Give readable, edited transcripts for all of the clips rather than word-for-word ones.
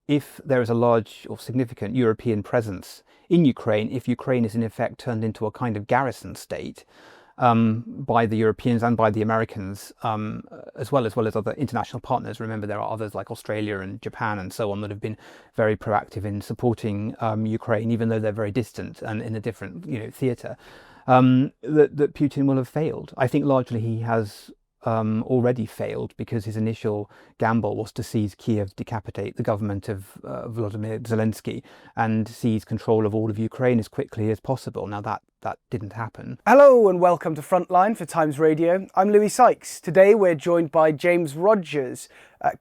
if there is a large or significant European presence in Ukraine, if Ukraine is in effect turned into a kind of garrison state by the Europeans and by the Americans, as well as other international partners. Remember, there are others like Australia and Japan and so on that have been very proactive in supporting Ukraine, even though they're very distant and in a different theatre. That Putin will have failed. I think largely he has already failed, because his initial gamble was to seize Kyiv, decapitate the government of Volodymyr Zelensky, and seize control of all of Ukraine as quickly as possible. Now that didn't happen. Hello and welcome to Frontline for Times Radio. I'm Louis Sykes. Today we're joined by James Rogers,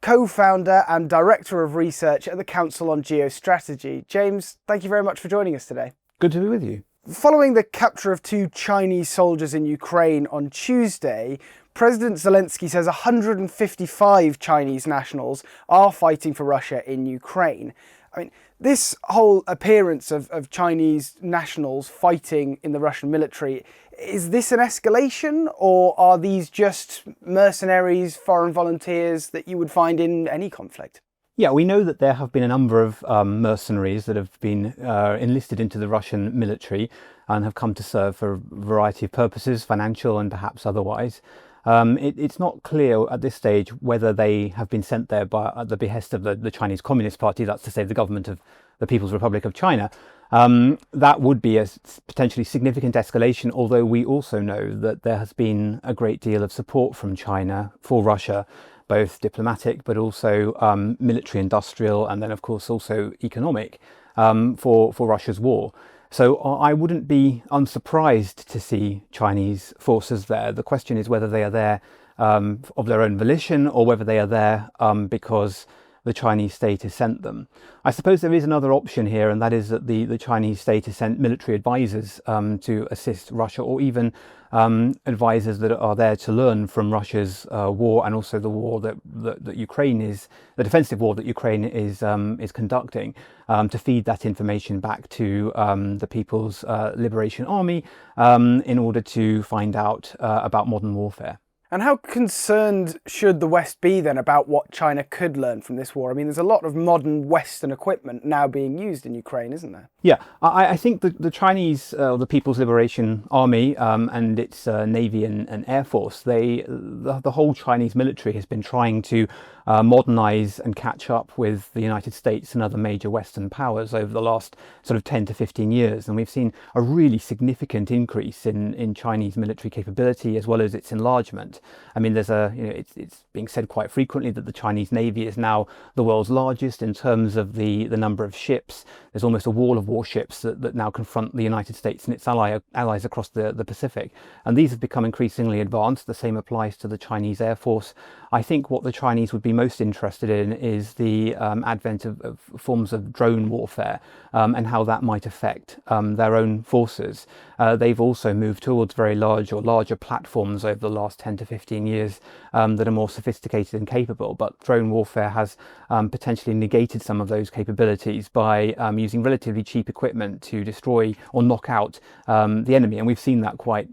co-founder and director of research at the Council on Geostrategy. James, thank you very much for joining us today. Good to be with you. Following the capture of 2 Chinese soldiers in Ukraine on Tuesday, President Zelensky says 155 Chinese nationals are fighting for Russia in Ukraine. I mean, this whole appearance of Chinese nationals fighting in the Russian military, is this an escalation, or are these just mercenaries, foreign volunteers that you would find in any conflict? Yeah, we know that there have been a number of mercenaries that have been enlisted into the Russian military and have come to serve for a variety of purposes, financial and perhaps otherwise. It's not clear at this stage whether they have been sent there at the behest of the Chinese Communist Party, that's to say the government of the People's Republic of China. That would be a potentially significant escalation, although we also know that there has been a great deal of support from China for Russia, both diplomatic but also military, industrial, and then of course also economic, for Russia's war. So I wouldn't be unsurprised to see Chinese forces there. The question is whether they are there of their own volition, or whether they are there because the Chinese state has sent them. I suppose there is another option here, and that is that the Chinese state has sent military advisors to assist Russia, or even advisors that are there to learn from Russia's war, and also the war that Ukraine is, the defensive war that Ukraine is conducting, to feed that information back to the People's Liberation Army in order to find out about modern warfare. And how concerned should the West be then about what China could learn from this war? I mean, there's a lot of modern Western equipment now being used in Ukraine, isn't there? Yeah, I think the Chinese, the People's Liberation Army and its Navy and Air Force, the whole Chinese military has been trying to modernize and catch up with the United States and other major Western powers over the last sort of 10 to 15 years. And we've seen a really significant increase in Chinese military capability, as well as its enlargement. I mean, it's being said quite frequently that the Chinese Navy is now the world's largest in terms of the number of ships. There's almost a wall of warships that now confront the United States and its allies across the Pacific. And these have become increasingly advanced. The same applies to the Chinese Air Force. I think what the Chinese would be most interested in is the advent of forms of drone warfare and how that might affect their own forces. They've also moved towards very large or larger platforms over the last 10 to 15 years that are more sophisticated and capable, but drone warfare has potentially negated some of those capabilities by using relatively cheap equipment to destroy or knock out the enemy, and we've seen that quite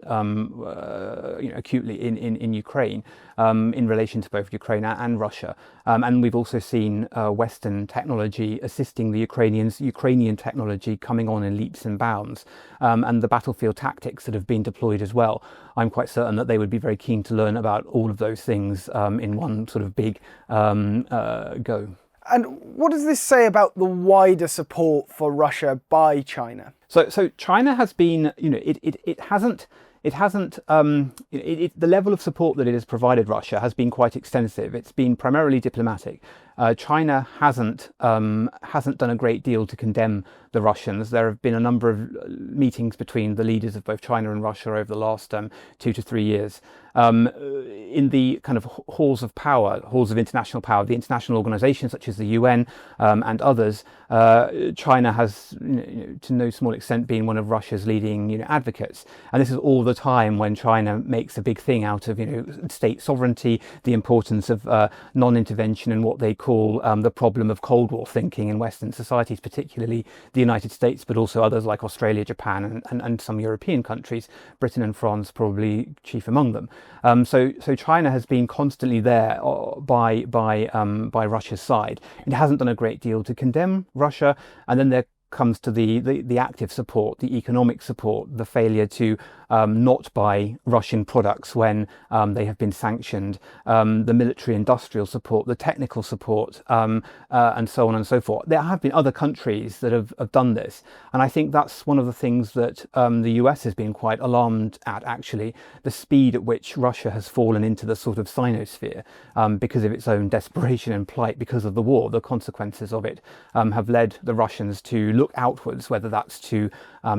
acutely in Ukraine, in relation to both Ukraine and Russia, and we've also seen Western technology assisting the Ukrainians, Ukrainian technology coming on in leaps and bounds, and the battlefield tactics that have been deployed as well. I'm quite certain that they would be very keen to learn about all of those things in one sort of big go. And what does this say about the wider support for Russia by China? So China has been, the level of support that it has provided Russia has been quite extensive. It's been primarily diplomatic. China hasn't done a great deal to condemn the Russians. There have been a number of meetings between the leaders of both China and Russia over the last 2 to 3 years. In the kind of halls of power, halls of international power, the international organizations such as the UN and others, China has, to no small extent, been one of Russia's leading, advocates. And this is all the time when China makes a big thing out of, state sovereignty, the importance of non-intervention, and what they call the problem of Cold War thinking in Western societies, particularly the United States, but also others like Australia, Japan, and some European countries, Britain and France probably chief among them. So China has been constantly there by Russia's side. It hasn't done a great deal to condemn Russia, and then there comes to the active support, the economic support, the failure to not buy Russian products when they have been sanctioned, the military industrial support, the technical support, and so on and so forth. There have been other countries that have done this, and I think that's one of the things that the US has been quite alarmed at, actually, the speed at which Russia has fallen into the sort of sinosphere because of its own desperation and plight because of the war. The consequences of it have led the Russians to look outwards, whether that's to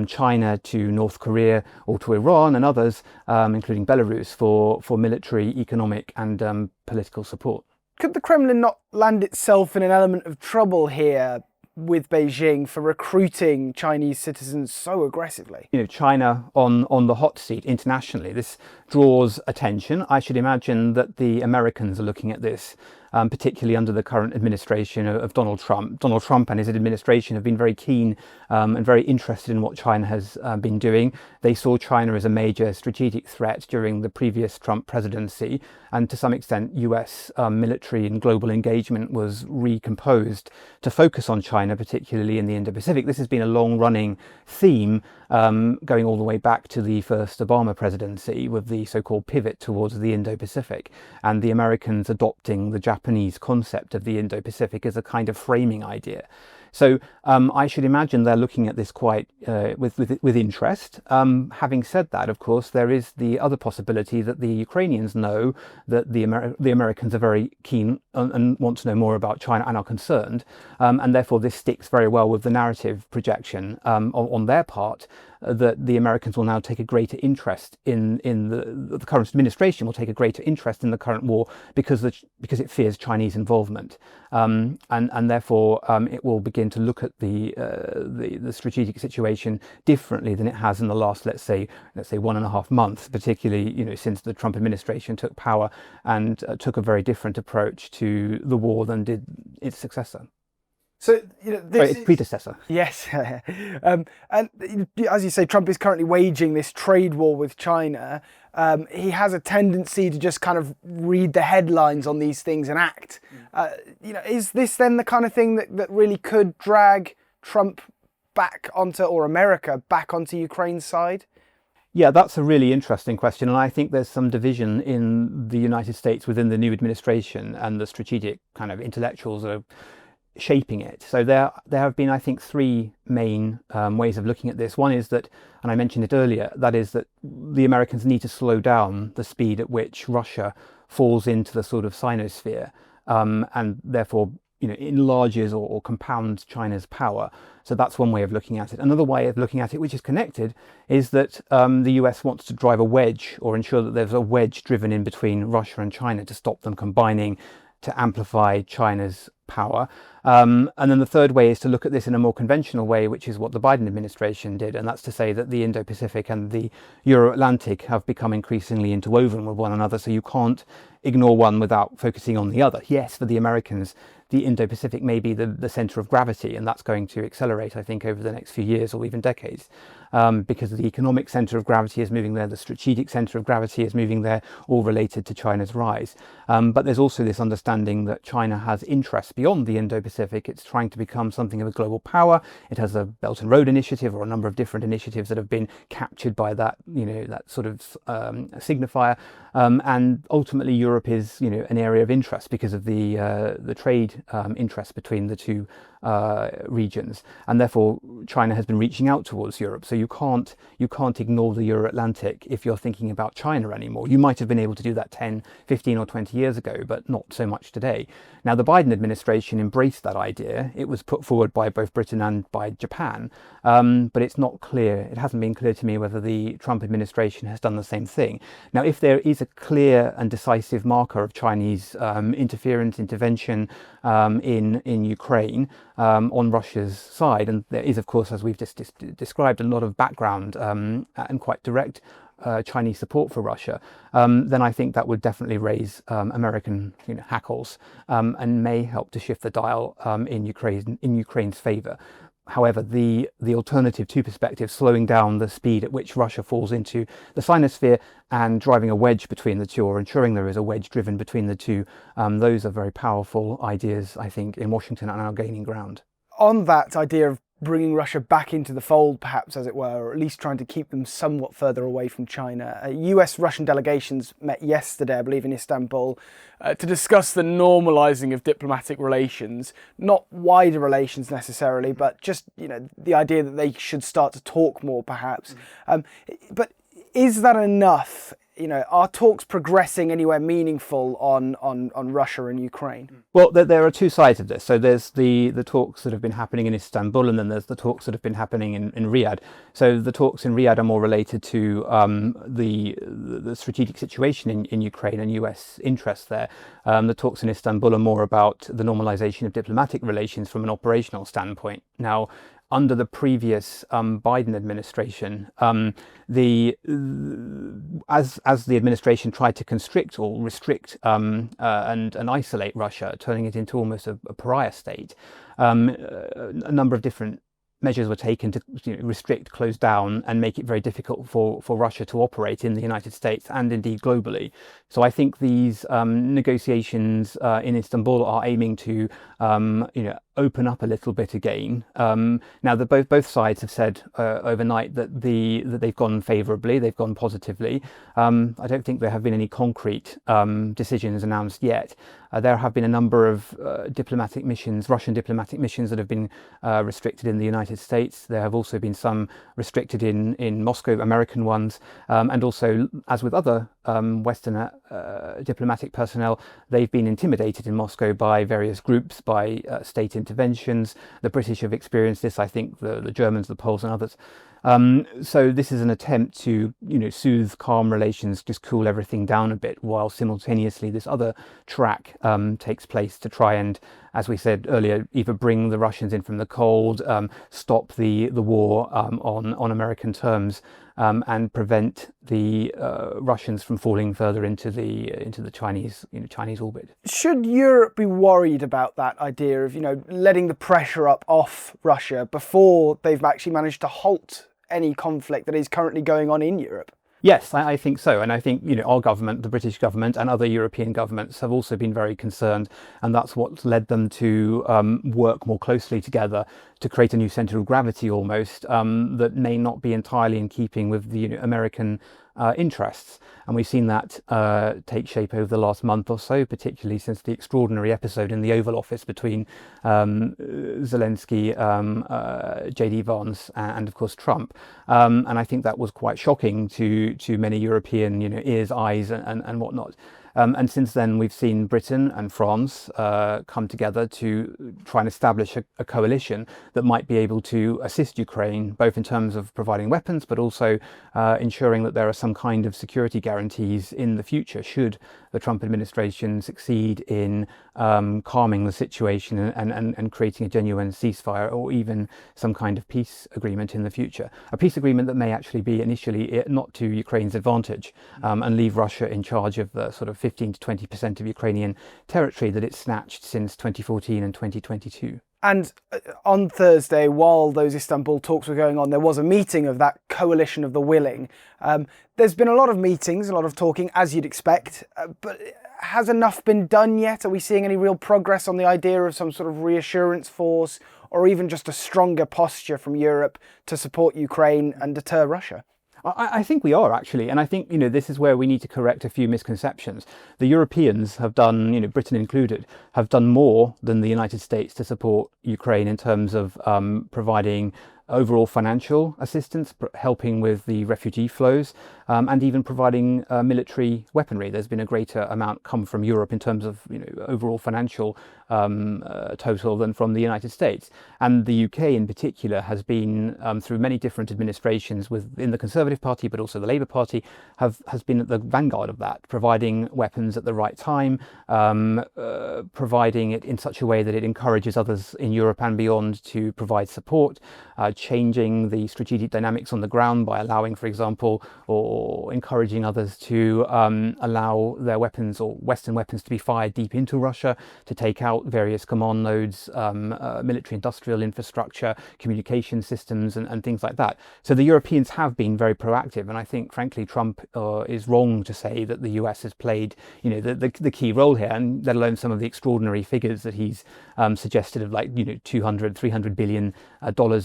China, to North Korea, or to Iran and others, including Belarus, for military, economic and political support. Could the Kremlin not land itself in an element of trouble here with Beijing for recruiting Chinese citizens so aggressively? You know, China on the hot seat internationally, this draws attention. I should imagine that the Americans are looking at this, particularly under the current administration of Donald Trump. Donald Trump and his administration have been very keen and very interested in what China has been doing. They saw China as a major strategic threat during the previous Trump presidency, and to some extent US military and global engagement was recomposed to focus on China, particularly in the Indo-Pacific. This has been a long-running theme going all the way back to the first Obama presidency, with the so-called pivot towards the Indo-Pacific, and the Americans adopting the Japanese concept of the Indo-Pacific as a kind of framing idea. So I should imagine they're looking at this quite with interest. Having said that, of course, there is the other possibility that the Ukrainians know that the Americans are very keen and want to know more about China and are concerned, and therefore this sticks very well with the narrative projection on their part, that the Americans will now take a greater interest in the current administration will take a greater interest in the current war because it fears Chinese involvement, and therefore it will begin to look at the strategic situation differently than it has in the last, let's say 1.5 months, particularly since the Trump administration took power and took a very different approach to the war than did its successor. So its predecessor. Yes, and as you say, Trump is currently waging this trade war with China. He has a tendency to just kind of read the headlines on these things and act. Is this then the kind of thing that really could drag Trump back onto, or America back onto, Ukraine's side? Yeah, that's a really interesting question, and I think there's some division in the United States within the new administration and the strategic kind of intellectuals that are shaping it. So there have been, I think, three main ways of looking at this. One is that, and I mentioned it earlier, that is that the Americans need to slow down the speed at which Russia falls into the sort of sinosphere, and therefore enlarges or compounds China's power. So that's one way of looking at it. Another way of looking at it, which is connected, is that the US wants to drive a wedge, or ensure that there's a wedge driven in between Russia and China to stop them combining to amplify China's power. And then the third way is to look at this in a more conventional way, which is what the Biden administration did, and that's to say that the Indo-Pacific and the Euro-Atlantic have become increasingly interwoven with one another, so you can't ignore one without focusing on the other. Yes, for the Americans, the Indo-Pacific may be the centre of gravity, and that's going to accelerate, I think, over the next few years or even decades, because the economic centre of gravity is moving there, the strategic centre of gravity is moving there, all related to China's rise. But there's also this understanding that China has interests beyond the Indo-Pacific. It's trying to become something of a global power. It has a Belt and Road Initiative, or a number of different initiatives that have been captured by that, that sort of signifier. And ultimately, Europe is, an area of interest because of the trade interest between the two regions, and therefore China has been reaching out towards Europe. So you can't ignore the Euro-Atlantic if you're thinking about China anymore. You might have been able to do that 10, 15 or 20 years ago, but not so much today. Now, the Biden administration embraced that idea. It was put forward by both Britain and by Japan, but it's not clear. It hasn't been clear to me whether the Trump administration has done the same thing. Now, if there is a clear and decisive marker of Chinese intervention in Ukraine on Russia's side, and there is, of course, as we've just described, a lot of background and quite direct Chinese support for Russia, then I think that would definitely raise American hackles and may help to shift the dial in Ukraine's favour. However, the alternative to perspective, slowing down the speed at which Russia falls into the Sinosphere and driving a wedge between the two, or ensuring there is a wedge driven between the two, those are very powerful ideas, I think, in Washington and are gaining ground. On that idea of bringing Russia back into the fold, perhaps, as it were, or at least trying to keep them somewhat further away from China. US-Russian delegations met yesterday, I believe, in Istanbul to discuss the normalising of diplomatic relations, not wider relations necessarily, but just, the idea that they should start to talk more, perhaps. But is that enough? Are talks progressing anywhere meaningful on Russia and Ukraine? Well, there are two sides of this. So there's the talks that have been happening in Istanbul, and then there's the talks that have been happening in Riyadh. So the talks in Riyadh are more related to the strategic situation in Ukraine and US interests there. The talks in Istanbul are more about the normalization of diplomatic relations from an operational standpoint. Now, under the previous Biden administration, as the administration tried to constrict or restrict and isolate Russia, turning it into almost a pariah state, a number of different measures were taken to restrict, close down, and make it very difficult for Russia to operate in the United States and indeed globally. So I think these negotiations in Istanbul are aiming to open up a little bit again. Now, both sides have said overnight that they've gone favourably, they've gone positively. I don't think there have been any concrete decisions announced yet. There have been a number of diplomatic missions, Russian diplomatic missions, that have been restricted in the United States. There have also been some restricted in Moscow, American ones, and also, as with other Western diplomatic personnel, they've been intimidated in Moscow by various groups, by state interventions. The British have experienced this, I think, the Germans, the Poles and others. So this is an attempt to, soothe, calm relations, just cool everything down a bit, while simultaneously this other track takes place to try and, as we said earlier, either bring the Russians in from the cold, stop the war on American terms, and prevent the Russians from falling further into the Chinese orbit. Should Europe be worried about that idea of letting the pressure up off Russia before they've actually managed to halt any conflict that is currently going on in Europe? Yes, I think so. And I think, our government, the British government and other European governments have also been very concerned. And that's what's led them to work more closely together to create a new centre of gravity almost that may not be entirely in keeping with the American interests. And we've seen that take shape over the last month or so, particularly since the extraordinary episode in the Oval Office between Zelensky, J.D. Vance and of course Trump. And I think that was quite shocking to many European ears, eyes and whatnot. And since then, we've seen Britain and France come together to try and establish a coalition that might be able to assist Ukraine, both in terms of providing weapons, but also ensuring that there are some kind of security guarantees in the future should the Trump administration succeed in calming the situation and creating a genuine ceasefire or even some kind of peace agreement in the future. A peace agreement that may actually be initially not to Ukraine's advantage and leave Russia in charge of the sort of 15 to 20% of Ukrainian territory that it's snatched since 2014 and 2022. And on Thursday, while those Istanbul talks were going on, there was a meeting of that coalition of the willing. There's been a lot of meetings, a lot of talking, as you'd expect, but has enough been done yet? Are we seeing any real progress on the idea of some sort of reassurance force or even just a stronger posture from Europe to support Ukraine and deter Russia? I think we are actually, and I think this is where we need to correct a few misconceptions. The Europeans have done, Britain included, have done more than the United States to support Ukraine in terms of providing overall financial assistance, helping with the refugee flows, and even providing military weaponry. There's been a greater amount come from Europe in terms of overall financial total than from the United States. And the UK in particular has been through many different administrations within the Conservative Party, but also the Labour Party, has been at the vanguard of that, providing weapons at the right time, providing it in such a way that it encourages others in Europe and beyond to provide support, changing the strategic dynamics on the ground by allowing, for example, or encouraging others to allow their weapons or Western weapons to be fired deep into Russia to take out out various command nodes, military industrial infrastructure, communication systems, and things like that. So the Europeans have been very proactive, and I think, frankly, Trump is wrong to say that the US has played, the key role here, and let alone some of the extraordinary figures that he's suggested of, like, 200, $300 billion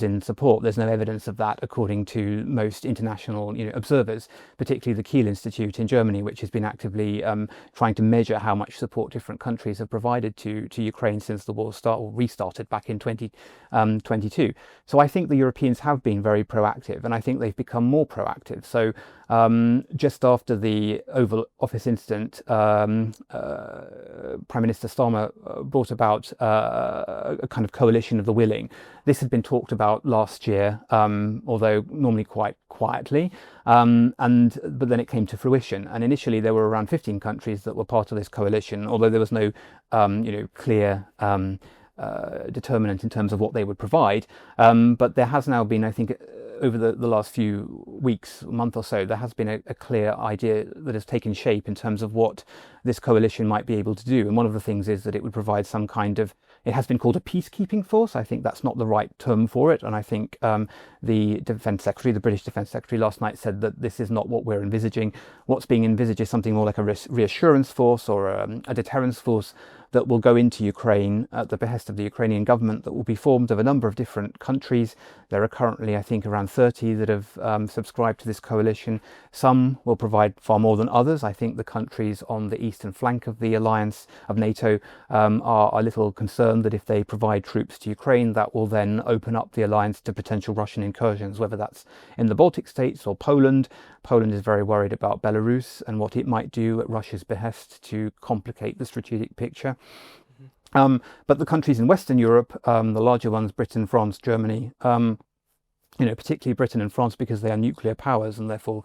in support. There's no evidence of that, according to most international observers, particularly the Kiel Institute in Germany, which has been actively trying to measure how much support different countries have provided to Ukraine since the war restarted back in 2022. So I think the Europeans have been very proactive, and I think they've become more proactive. So just after the Oval Office incident, Prime Minister Starmer brought about a kind of coalition of the willing. This had been talked about last year, although normally quite quietly, but then it came to fruition. And initially there were around 15 countries that were part of this coalition, although there was no clear determinant in terms of what they would provide. But there has now been, I think, over the last few weeks, month or so, there has been a clear idea that has taken shape in terms of what this coalition might be able to do. And one of the things is that it would provide some kind of, it has been called a peacekeeping force. I think that's not the right term for it. And I think the Defence Secretary, the British Defence Secretary last night said that this is not what we're envisaging. What's being envisaged is something more like a reassurance force or a deterrence force that will go into Ukraine at the behest of the Ukrainian government, that will be formed of a number of different countries. There are currently, I think, around 30 that have subscribed to this coalition. Some will provide far more than others. I think the countries on the eastern flank of the alliance of NATO are a little concerned that if they provide troops to Ukraine, that will then open up the alliance to potential Russian incursions, whether that's in the Baltic states or Poland. Poland is very worried about Belarus and what it might do at Russia's behest to complicate the strategic picture. But the countries in Western Europe, the larger ones, Britain, France, Germany, particularly Britain and France, because they are nuclear powers and therefore,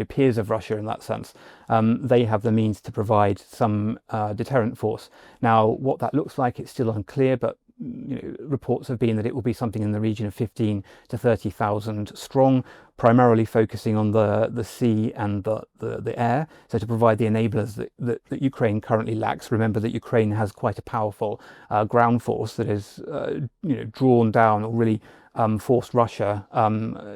peers of Russia in that sense, they have the means to provide some deterrent force. Now, what that looks like, it's still unclear, but reports have been that it will be something in the region of 15 to 30,000 strong, primarily focusing on the sea and the air, so to provide the enablers that Ukraine currently lacks. Remember that Ukraine has quite a powerful ground force that is drawn down or really forced Russia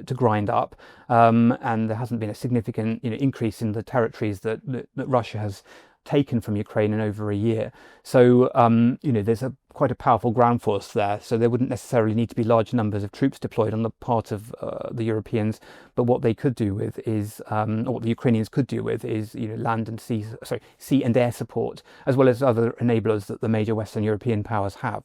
to grind up, and there hasn't been a significant increase in the territories that Russia has taken from Ukraine in over a year. So there's quite a powerful ground force there, so there wouldn't necessarily need to be large numbers of troops deployed on the part of the Europeans. But what they could do with is, or what the Ukrainians could do with is, land and sea and air support, as well as other enablers that the major Western European powers have.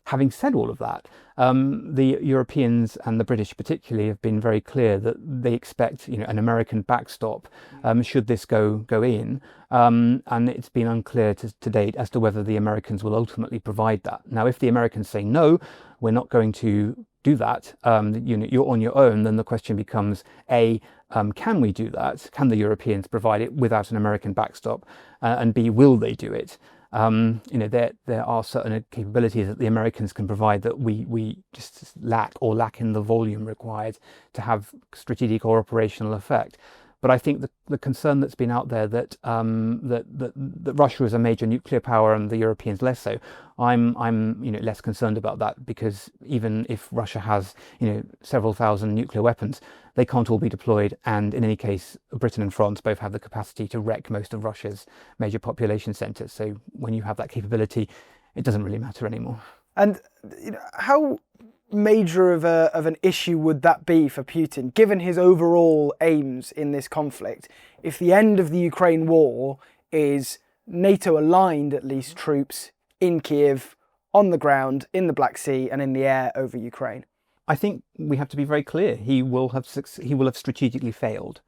Having said all of that, the Europeans and the British particularly have been very clear that they expect an American backstop should this go in, and it's been unclear to date as to whether the Americans will ultimately provide that. Now, if the Americans say no, we're not going to do that, you're on your own, then the question becomes, A, can we do that? Can the Europeans provide it without an American backstop? And B, will they do it? There are certain capabilities that the Americans can provide that we just lack in the volume required to have strategic or operational effect. But I think the concern that's been out there that Russia is a major nuclear power and the Europeans less so, I'm less concerned about that, because even if Russia has several thousand nuclear weapons, they can't all be deployed, and in any case Britain and France both have the capacity to wreck most of Russia's major population centres. So when you have that capability, it doesn't really matter anymore. And how major of an issue would that be for Putin, given his overall aims in this conflict, if the end of the Ukraine war is NATO aligned, at least, troops in Kyiv, on the ground, in the Black Sea and in the air over Ukraine? I think we have to be very clear. He will have strategically failed.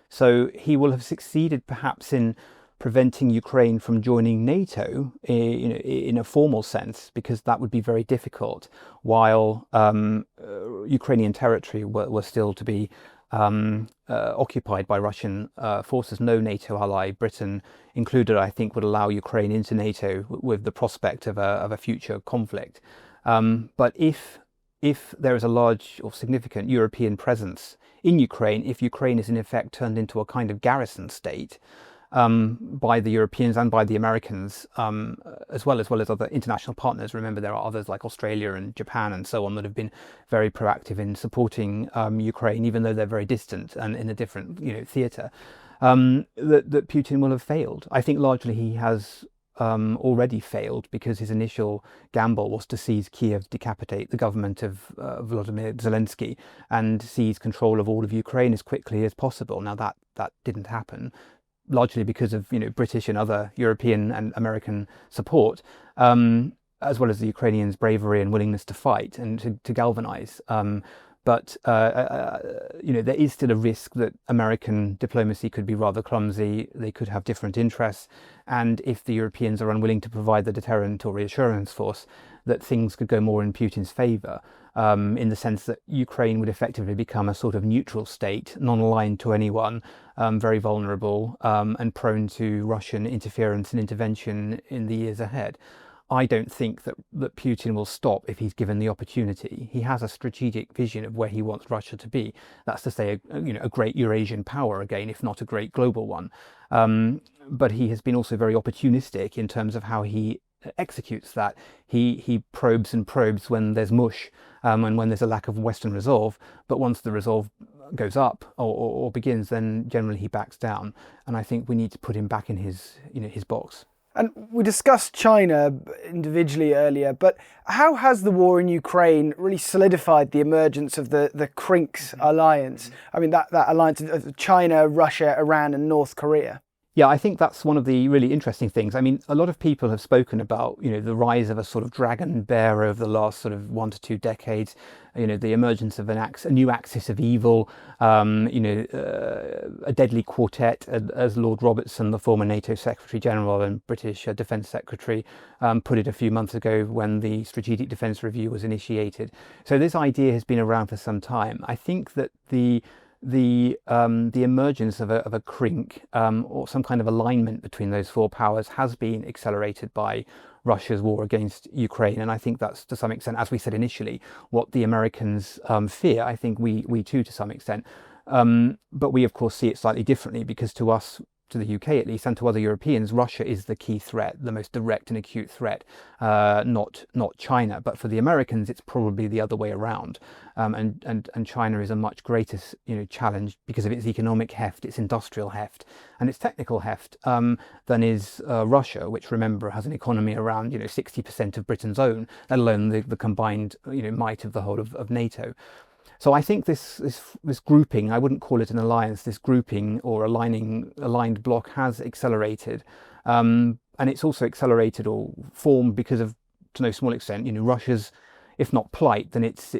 So he will have succeeded perhaps in preventing Ukraine from joining NATO in a formal sense, because that would be very difficult, while Ukrainian territory were still to be occupied by Russian forces. No NATO ally, Britain included, I think, would allow Ukraine into NATO with the prospect of a future conflict. But if there is a large or significant European presence in Ukraine, if Ukraine is in effect turned into a kind of garrison state, by the Europeans and by the Americans, as well as other international partners. Remember, there are others like Australia and Japan and so on that have been very proactive in supporting Ukraine, even though they're very distant and in a different, theatre. That Putin will have failed. I think largely he has already failed, because his initial gamble was to seize Kyiv, decapitate the government of Volodymyr Zelensky, and seize control of all of Ukraine as quickly as possible. Now that didn't happen, largely because of British and other European and American support, as well as the Ukrainians' bravery and willingness to fight and to galvanize. But there is still a risk that American diplomacy could be rather clumsy. They could have different interests, and if the Europeans are unwilling to provide the deterrent or reassurance force, that things could go more in Putin's favour, in the sense that Ukraine would effectively become a sort of neutral state, non-aligned to anyone, very vulnerable, and prone to Russian interference and intervention in the years ahead. I don't think that Putin will stop if he's given the opportunity. He has a strategic vision of where he wants Russia to be. That's to say, a great Eurasian power again, if not a great global one. But he has been also very opportunistic in terms of how he executes that. He probes and probes when there's mush, and when there's a lack of Western resolve. But once the resolve goes up or begins, then generally he backs down. And I think we need to put him back in his box. And we discussed China individually earlier, but how has the war in Ukraine really solidified the emergence of the CRINCS alliance? I mean, that alliance of China, Russia, Iran and North Korea. Yeah, I think that's one of the really interesting things. I mean, a lot of people have spoken about, the rise of a sort of dragon bear over the last sort of 1 to 2 decades, the emergence of a new axis of evil, a deadly quartet, as Lord Robertson, the former NATO Secretary General and British Defence Secretary, put it a few months ago when the Strategic Defence Review was initiated. So this idea has been around for some time. I think that the emergence of a CRINC, or some kind of alignment between those 4 powers, has been accelerated by Russia's war against Ukraine, and I think that's to some extent, as we said initially, what the Americans fear. I think we too, to some extent, but we of course see it slightly differently, because to us, to the UK at least, and to other Europeans, Russia is the key threat, the most direct and acute threat, not China. But for the Americans, it's probably the other way around, and China is a much greater challenge because of its economic heft, its industrial heft, and its technical heft, than is Russia, which, remember, has an economy around 60% of Britain's own, let alone the combined might of the whole of NATO. So I think this grouping, I wouldn't call it an alliance, this grouping or aligned bloc has accelerated, and it's also accelerated or formed because of, to no small extent, Russia's, if not plight, then its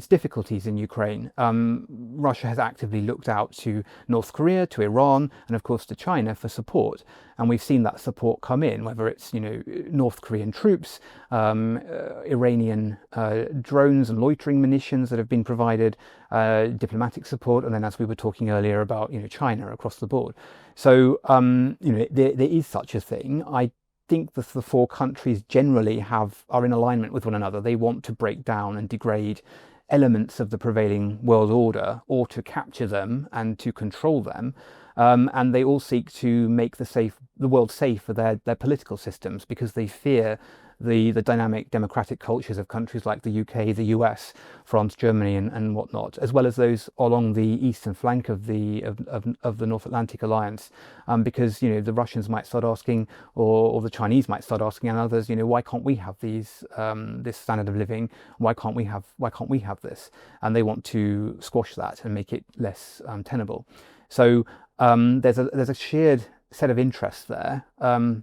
difficulties in Ukraine. Russia has actively looked out to North Korea, to Iran, and of course to China for support, and we've seen that support come in, whether it's North Korean troops, Iranian drones and loitering munitions that have been provided, diplomatic support, and then, as we were talking earlier about, China across the board. So there is such a thing. I think that the 4 countries generally are in alignment with one another. They want to break down and degrade elements of the prevailing world order, or to capture them and to control them, and they all seek to make the world safe for their political systems, because they fear the dynamic democratic cultures of countries like the UK, the US, France, Germany, and whatnot, as well as those along the eastern flank of the North Atlantic Alliance, because the Russians might start asking, or the Chinese might start asking, and others, why can't we have this standard of living? Why can't we have this? And they want to squash that and make it less tenable. So there's a shared set of interests there.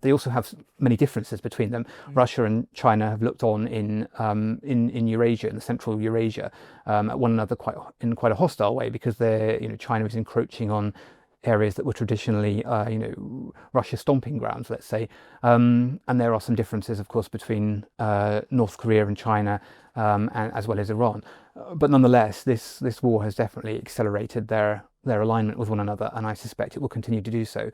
They also have many differences between them. Russia and China have looked on in Eurasia, in the central Eurasia, at one another in quite a hostile way, because China is encroaching on areas that were traditionally Russia's stomping grounds, let's say, and there are some differences, of course, between North Korea and China, and as well as Iran, but nonetheless this war has definitely accelerated their alignment with one another, and I suspect it will continue to do so,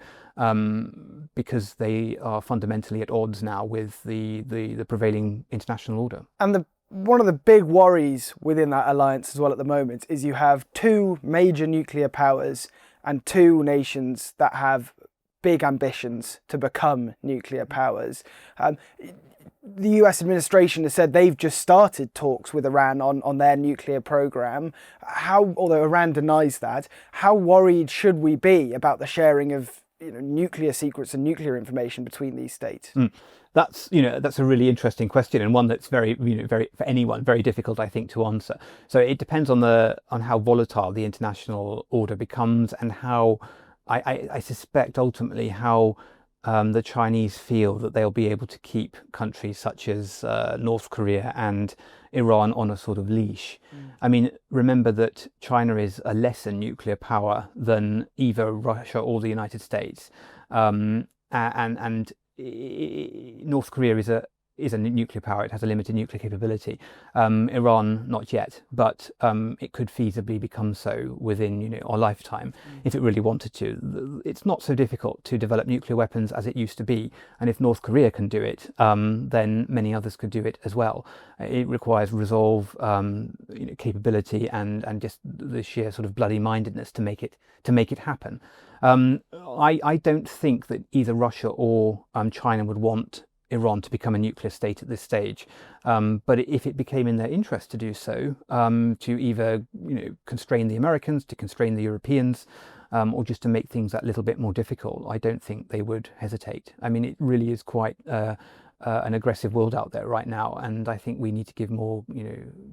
because they are fundamentally at odds now with the prevailing international order. And one of the big worries within that alliance as well at the moment is you have 2 major nuclear powers and 2 nations that have big ambitions to become nuclear powers. The US administration has said they've just started talks with Iran on their nuclear program. Although Iran denies that, how worried should we be about the sharing of nuclear secrets and nuclear information between these states? That's a really interesting question, and one that's very for anyone very difficult, I think, to answer. So it depends on how volatile the international order becomes, and how I suspect ultimately how the Chinese feel that they'll be able to keep countries such as North Korea and Iran on a sort of leash. I mean, remember that China is a lesser nuclear power than either Russia or the United States, and North Korea is a nuclear power. It has a limited nuclear capability. Iran, not yet, but it could feasibly become so within our lifetime if it really wanted to. It's not so difficult to develop nuclear weapons as it used to be, and if North Korea can do it, then many others could do it as well. It requires resolve, capability, and just the sheer sort of bloody mindedness to make it happen. I don't think that either Russia or China would want Iran to become a nuclear state at this stage, but if it became in their interest to do so, to either constrain the Americans, to constrain the Europeans, or just to make things that little bit more difficult, I don't think they would hesitate. I mean, it really is quite an aggressive world out there right now, and I think we need to give more,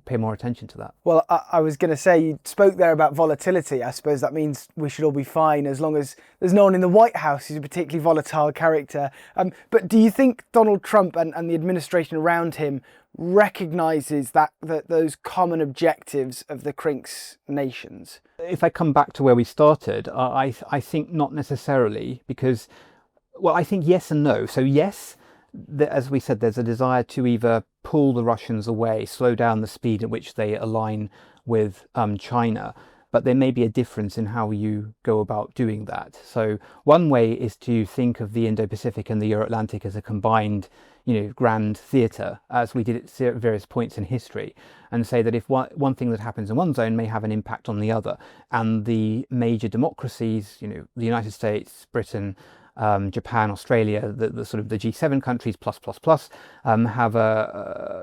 pay more attention to that. Well, I was going to say, you spoke there about volatility. I suppose that means we should all be fine as long as there's no one in the White House who's a particularly volatile character. But do you think Donald Trump and the administration around him recognises that those common objectives of the CRINCS nations? If I come back to where we started, I think not necessarily, because, well, I think yes and no. So yes, as we said, there's a desire to either pull the Russians away, slow down the speed at which they align with China, but there may be a difference in how you go about doing that. So one way is to think of the Indo-Pacific and the Euro-Atlantic as a combined, grand theatre, as we did at various points in history, and say that if one thing that happens in one zone may have an impact on the other, and the major democracies, the United States, Britain, Japan, Australia, the sort of the G7 countries plus have a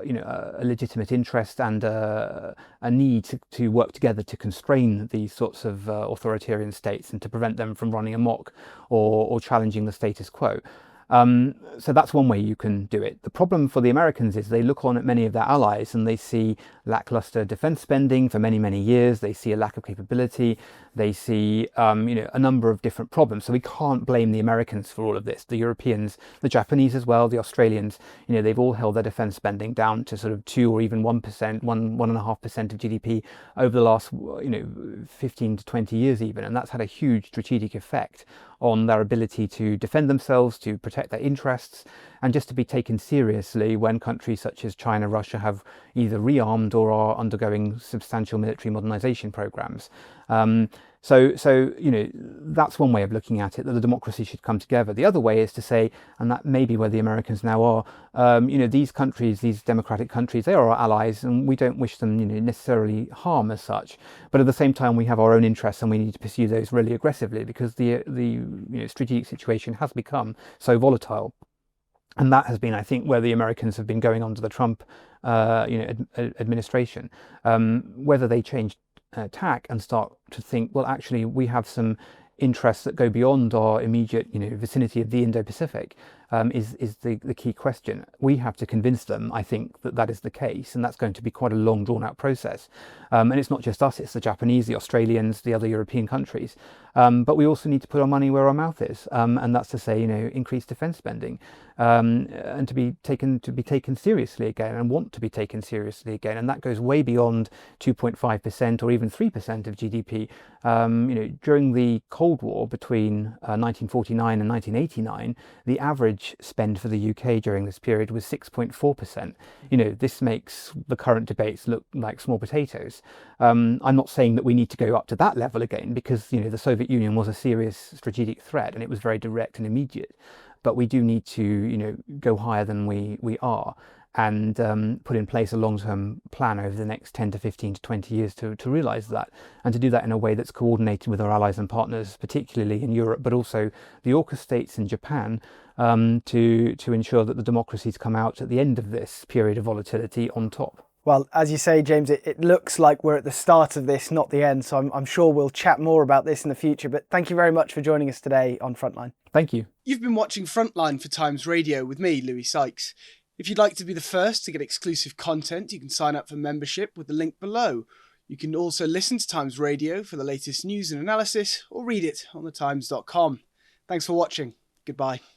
legitimate interest and a need to work together to constrain these sorts of authoritarian states and to prevent them from running amok or challenging the status quo. So that's one way you can do it. The problem for the Americans is they look on at many of their allies and they see lackluster defense spending for many, many years. They see a lack of capability. They see, a number of different problems. So we can't blame the Americans for all of this. The Europeans, the Japanese as well, the Australians, they've all held their defense spending down to sort of 2 or even 1%, 1.5% of GDP over the last, 15 to 20 years even. And that's had a huge strategic effect on their ability to defend themselves, to protect their interests, and just to be taken seriously when countries such as China, Russia have either rearmed or are undergoing substantial military modernization programs. So that's one way of looking at it, that the democracy should come together. The other way is to say, and that may be where the Americans now are, these countries, these democratic countries, they are our allies, and we don't wish them, necessarily harm as such. But at the same time, we have our own interests, and we need to pursue those really aggressively because the strategic situation has become so volatile. And that has been, I think, where the Americans have been going under the Trump, administration. Whether they change tack and start to think, well, actually, we have some interests that go beyond our immediate, vicinity of the Indo-Pacific, is the key question. We have to convince them, I think, that is the case, and that's going to be quite a long, drawn-out process. And it's not just us; it's the Japanese, the Australians, the other European countries. But we also need to put our money where our mouth is, and that's to say, increase defence spending, and to be taken seriously again, and want to be taken seriously again. And that goes way beyond 2.5% or even 3% of GDP. During the Cold War between 1949 and 1989, the average spend for the UK during this period was 6.4%. This makes the current debates look like small potatoes. I'm not saying that we need to go up to that level again, because the Soviet Union was a serious strategic threat and it was very direct and immediate. But we do need to go higher than we are. and put in place a long-term plan over the next 10 to 15 to 20 years to realise that, and to do that in a way that's coordinated with our allies and partners, particularly in Europe, but also the AUKUS states in Japan, to ensure that the democracies come out at the end of this period of volatility on top. Well, as you say, James, it looks like we're at the start of this, not the end. So I'm sure we'll chat more about this in the future. But thank you very much for joining us today on Frontline. Thank you. You've been watching Frontline for Times Radio with me, Louis Sykes. If you'd like to be the first to get exclusive content, you can sign up for membership with the link below. You can also listen to Times Radio for the latest news and analysis, or read it on thetimes.com. Thanks for watching. Goodbye.